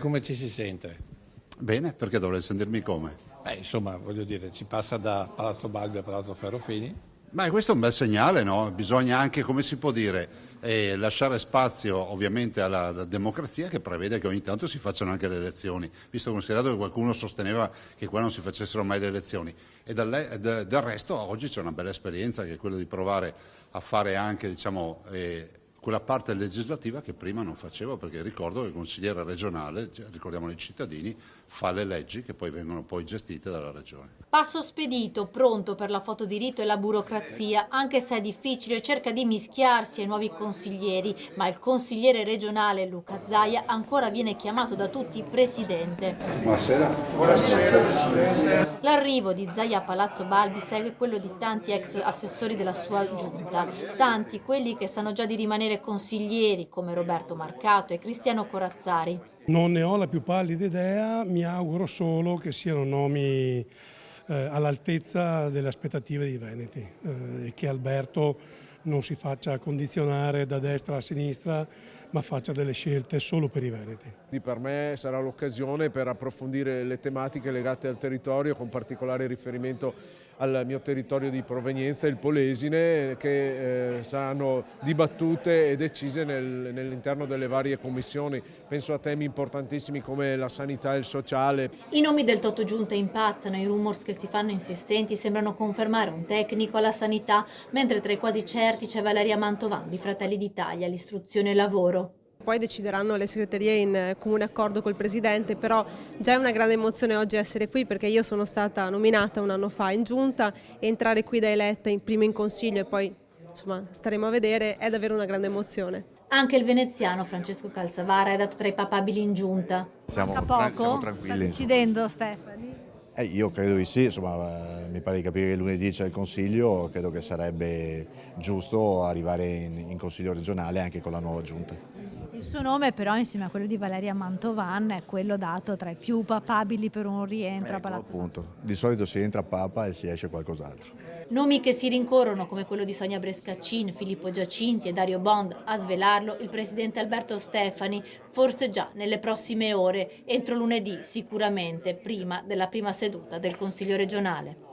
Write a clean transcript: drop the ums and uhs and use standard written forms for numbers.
come ci si sente? Bene, perché dovrei sentirmi come? Insomma, voglio dire, ci passa da Palazzo Balbi a Palazzo Ferrofini. Ma questo è un bel segnale, no? Bisogna anche, come si può dire, lasciare spazio ovviamente alla democrazia che prevede che ogni tanto si facciano anche le elezioni, visto considerato che qualcuno sosteneva che qua non si facessero mai le elezioni. E del resto oggi c'è una bella esperienza che è quella di provare a fare anche, diciamo, quella parte legislativa che prima non facevo, perché ricordo che il consigliere regionale, ricordiamo i cittadini, fa le leggi che poi vengono poi gestite dalla regione. Passo spedito, pronto per la foto di rito e la burocrazia, anche se è difficile, cerca di mischiarsi ai nuovi consiglieri, ma il consigliere regionale Luca Zaia ancora viene chiamato da tutti presidente. Buonasera. Buonasera Presidente. L'arrivo di Zaia a Palazzo Balbi segue quello di tanti ex assessori della sua giunta, tanti quelli che sanno già di rimanere consiglieri come Roberto Marcato e Cristiano Corazzari. Non ne ho la più pallida idea, mi auguro solo che siano nomi all'altezza delle aspettative dei veneti e che Alberto non si faccia condizionare da destra a sinistra, ma faccia delle scelte solo per i veneti. Per me sarà l'occasione per approfondire le tematiche legate al territorio, con particolare riferimento al mio territorio di provenienza, il Polesine, che saranno dibattute e decise nell'interno delle varie commissioni. Penso a temi importantissimi come la sanità e il sociale. I nomi del Toto Giunta impazzano, i rumors che si fanno insistenti sembrano confermare un tecnico alla sanità, mentre tra i quasi certi c'è Valeria Mantovan di Fratelli d'Italia, l'istruzione e lavoro. Poi decideranno le segreterie in comune accordo col Presidente, però già è una grande emozione oggi essere qui perché io sono stata nominata un anno fa in giunta e entrare qui da eletta prima in consiglio e poi insomma staremo a vedere, è davvero una grande emozione. Anche il veneziano Francesco Calzavara è dato tra i papabili in giunta. Siamo tranquilli. Sta decidendo Stefani? Io credo di sì, insomma, mi pare di capire che lunedì c'è il Consiglio, credo che sarebbe giusto arrivare in Consiglio regionale anche con la nuova giunta. Il suo nome però insieme a quello di Valeria Mantovan è quello dato tra i più papabili per un rientro a Palazzo Balbi. Appunto, di solito si entra a Papa e si esce qualcos'altro. Nomi che si rincorrono come quello di Sonia Brescaccin, Filippo Giacinti e Dario Bond, a svelarlo il presidente Alberto Stefani, forse già nelle prossime ore, entro lunedì sicuramente, prima della prima seduta del Consiglio regionale.